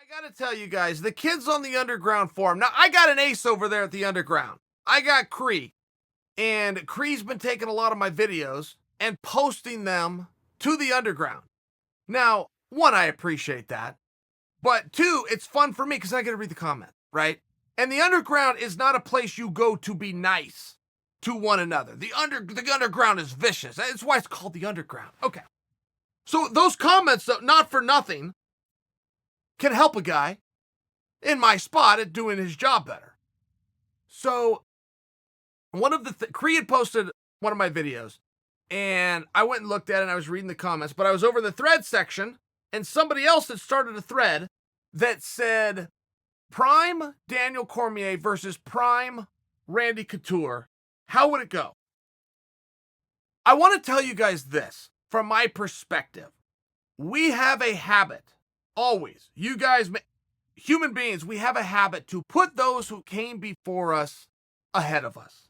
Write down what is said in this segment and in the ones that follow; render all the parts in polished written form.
gotta tell you guys, the kids on the Underground forum. Now, I got an ace over there at the Underground. I got Cree, and Cree's been taking a lot of my videos and posting them to the Underground. Now, one, I appreciate that, but two, it's fun for me because I get to read the comments, right? And the Underground is not a place you go to be nice to one another. The Underground is vicious. That's why it's called the Underground. Okay. So those comments, not for nothing, can help a guy in my spot at doing his job better. So one of the Cree had posted one of my videos, and I went and looked at it, and I was reading the comments, but I was over in the thread section, and somebody else had started a thread that said, Prime Daniel Cormier versus Prime Randy Couture. How would it go? I want to tell you guys this from my perspective. We have a habit, always, you guys, human beings, we have a habit to put those who came before us ahead of us.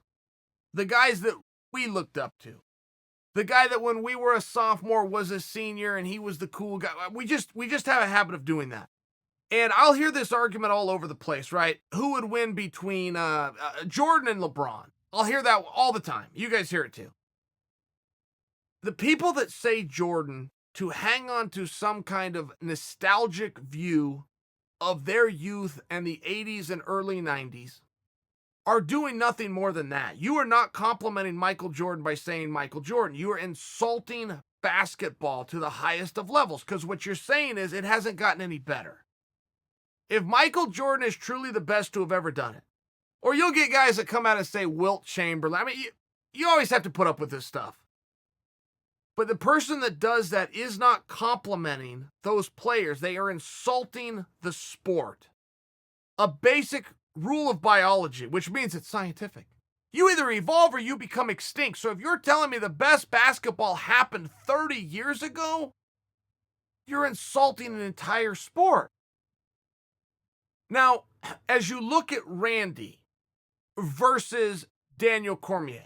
The guys that we looked up to. The guy that when we were a sophomore was a senior and he was the cool guy. We just have a habit of doing that. And I'll hear this argument all over the place, right? Who would win between Jordan and LeBron? I'll hear that all the time. You guys hear it too. The people that say Jordan to hang on to some kind of nostalgic view of their youth and the 80s and early 90s are doing nothing more than that. You are not complimenting Michael Jordan by saying Michael Jordan. You are insulting basketball to the highest of levels because what you're saying is it hasn't gotten any better. If Michael Jordan is truly the best to have ever done it, or you'll get guys that come out and say Wilt Chamberlain. I mean, you always have to put up with this stuff. But the person that does that is not complimenting those players. They are insulting the sport. A basic rule of biology, which means it's scientific. You either evolve or you become extinct. So if you're telling me the best basketball happened 30 years ago, you're insulting an entire sport. Now, as you look at Randy versus Daniel Cormier,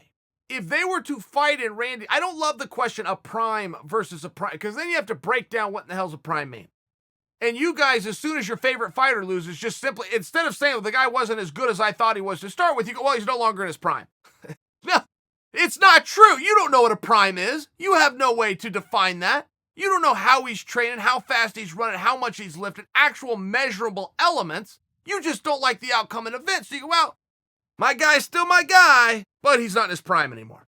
if they were to fight in Randy, I don't love the question a prime versus a prime, because then you have to break down what in the hell's a prime mean. And you guys, as soon as your favorite fighter loses, just simply, instead of saying, well, the guy wasn't as good as I thought he was to start with, you go, well, he's no longer in his prime. No, it's not true. You don't know what a prime is. You have no way to define that. You don't know how he's training, how fast he's running, how much he's lifted, actual measurable elements. You just don't like the outcome in events. So you go, well, my guy's still my guy, but he's not in his prime anymore.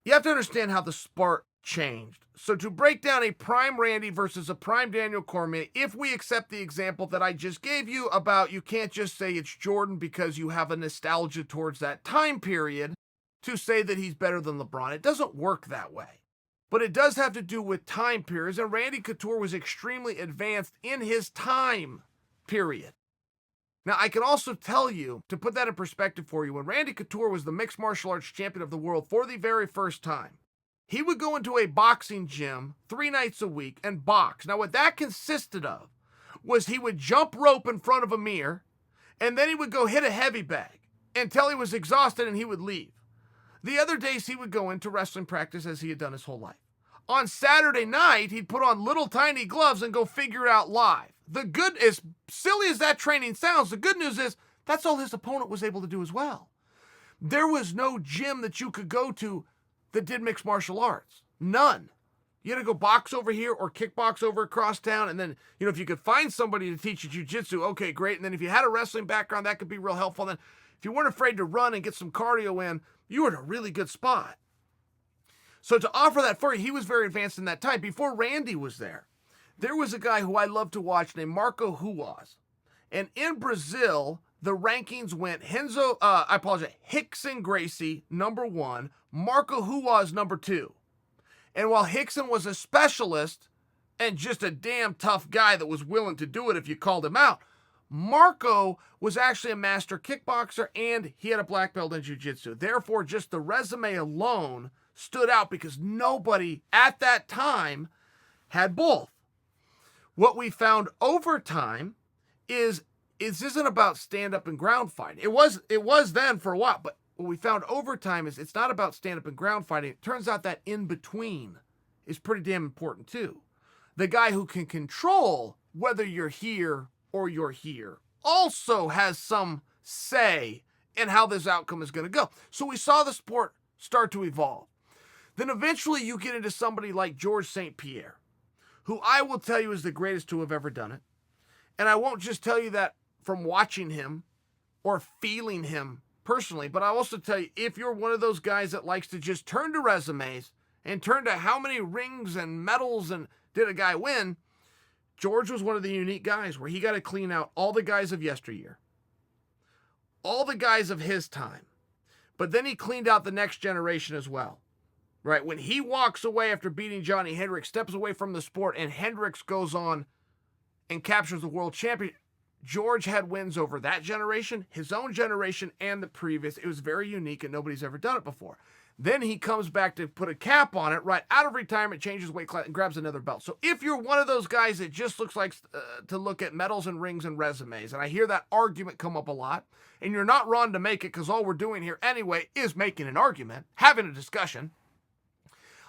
You have to understand how the sport changed. So to break down a prime Randy versus a prime Daniel Cormier, if we accept the example that I just gave you about you can't just say it's Jordan because you have a nostalgia towards that time period to say that he's better than LeBron. It doesn't work that way. But it does have to do with time periods, and Randy Couture was extremely advanced in his time period. Now, I can also tell you, to put that in perspective for you, when Randy Couture was the mixed martial arts champion of the world for the very first time, he would go into a boxing gym 3 nights a week and box. Now, what that consisted of was he would jump rope in front of a mirror, and then he would go hit a heavy bag until he was exhausted and he would leave. The other days, he would go into wrestling practice as he had done his whole life. On Saturday night, he'd put on little tiny gloves and go figure it out live. As silly as that training sounds, the good news is that's all his opponent was able to do as well. There was no gym that you could go to that did mixed martial arts. None. You had to go box over here or kickbox over across town. And then, if you could find somebody to teach you jiu-jitsu, okay, great. And then if you had a wrestling background, that could be real helpful. And then if you weren't afraid to run and get some cardio in, you were in a really good spot. So to offer that for you, he was very advanced in that time. Before Randy was there was a guy who I love to watch named Marco Ruas. And in Brazil, the rankings went Rickson Gracie, number 1, Marco Ruas, number 2. And while Rickson was a specialist and just a damn tough guy that was willing to do it if you called him out, Marco was actually a master kickboxer and he had a black belt in jiu-jitsu. Therefore, just the resume alone stood out because nobody at that time had both. What we found over time is this isn't about stand-up and ground fighting. It was then for a while, but what we found over time is it's not about stand-up and ground fighting. It turns out that in-between is pretty damn important too. The guy who can control whether you're here or you're here also has some say in how this outcome is going to go. So we saw the sport start to evolve. Then eventually you get into somebody like George St-Pierre, who I will tell you is the greatest to have ever done it. And I won't just tell you that from watching him or feeling him personally, but I'll also tell you, if you're one of those guys that likes to just turn to resumes and turn to how many rings and medals and did a guy win, George was one of the unique guys where he got to clean out all the guys of yesteryear, all the guys of his time, but then he cleaned out the next generation as well, right? When he walks away after beating Johnny Hendricks, steps away from the sport, and Hendricks goes on and captures the world champion, George had wins over that generation, his own generation, and the previous. It was very unique, and nobody's ever done it before. Then he comes back to put a cap on it, right out of retirement, changes weight class, and grabs another belt. So if you're one of those guys that just looks like to look at medals and rings and resumes, and I hear that argument come up a lot, and you're not wrong to make it because all we're doing here anyway is making an argument, having a discussion,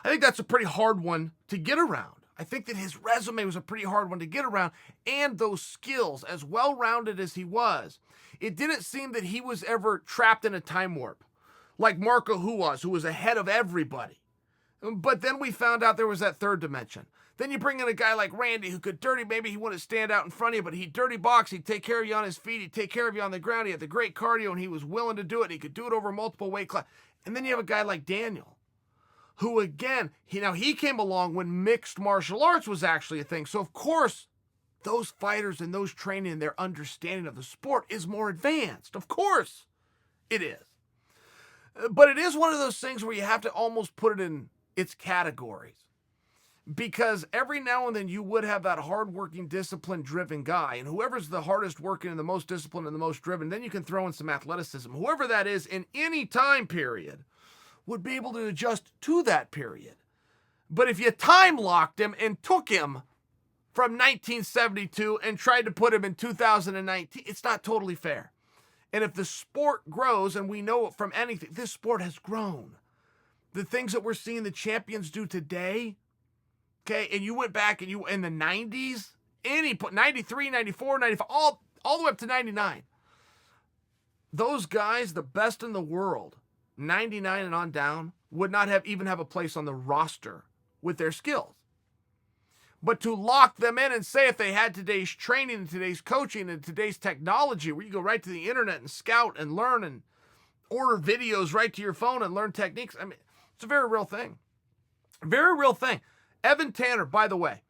I think that's a pretty hard one to get around. I think that his resume was a pretty hard one to get around, and those skills, as well-rounded as he was, it didn't seem that he was ever trapped in a time warp like Marco who was ahead of everybody. But then we found out there was that third dimension. Then you bring in a guy like Randy who could maybe he wouldn't stand out in front of you, but he'd dirty box, he'd take care of you on his feet, he'd take care of you on the ground, he had the great cardio, and he was willing to do it, he could do it over multiple weight classes. And then you have a guy like Daniel, who again, he came along when mixed martial arts was actually a thing. So of course, those fighters and those training and their understanding of the sport is more advanced. Of course it is. But it is one of those things where you have to almost put it in its categories. Because every now and then you would have that hardworking, discipline-driven guy. And whoever's the hardest working and the most disciplined and the most driven, then you can throw in some athleticism. Whoever that is in any time period would be able to adjust to that period. But if you time locked him and took him from 1972 and tried to put him in 2019, it's not totally fair. And if the sport grows, and we know it from anything, this sport has grown. The things that we're seeing the champions do today, okay, and you went back and you in the 90s, 93, 94, 95, all the way up to 99. Those guys, the best in the world, 99 and on down, would not even have a place on the roster with their skills. But to lock them in and say if they had today's training and today's coaching and today's technology, where you go right to the internet and scout and learn and order videos right to your phone and learn techniques, I mean, it's a very real thing. Very real thing. Evan Tanner, by the way,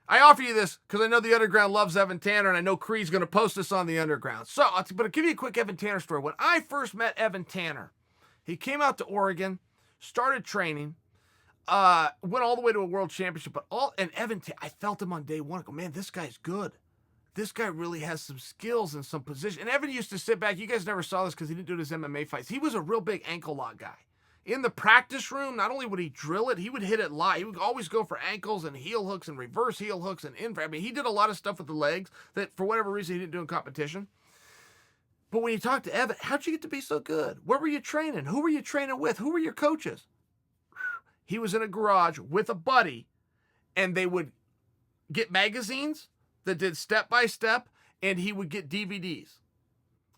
I offer you this because I know the Underground loves Evan Tanner, and I know Creed's going to post this on the Underground. So, but I'll give you a quick Evan Tanner story. When I first met Evan Tanner, he came out to Oregon, started training, went all the way to a world championship, and Evan, I felt him on day one. I go, man, this guy's good. This guy really has some skills and some position. And Evan used to sit back. You guys never saw this because he didn't do his MMA fights. He was a real big ankle lock guy. In the practice room, not only would he drill it, he would hit it live. He would always go for ankles and heel hooks and reverse heel hooks and I mean, he did a lot of stuff with the legs that for whatever reason he didn't do in competition. But when you talk to Evan, how'd you get to be so good? Where were you training? Who were you training with? Who were your coaches? He was in a garage with a buddy, and they would get magazines that did step-by-step, and he would get DVDs.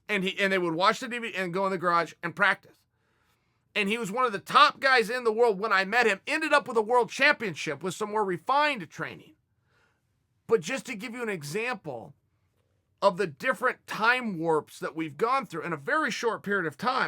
And they would watch the DVD and go in the garage and practice. And he was one of the top guys in the world when I met him, ended up with a world championship with some more refined training. But just to give you an example of the different time warps that we've gone through in a very short period of time,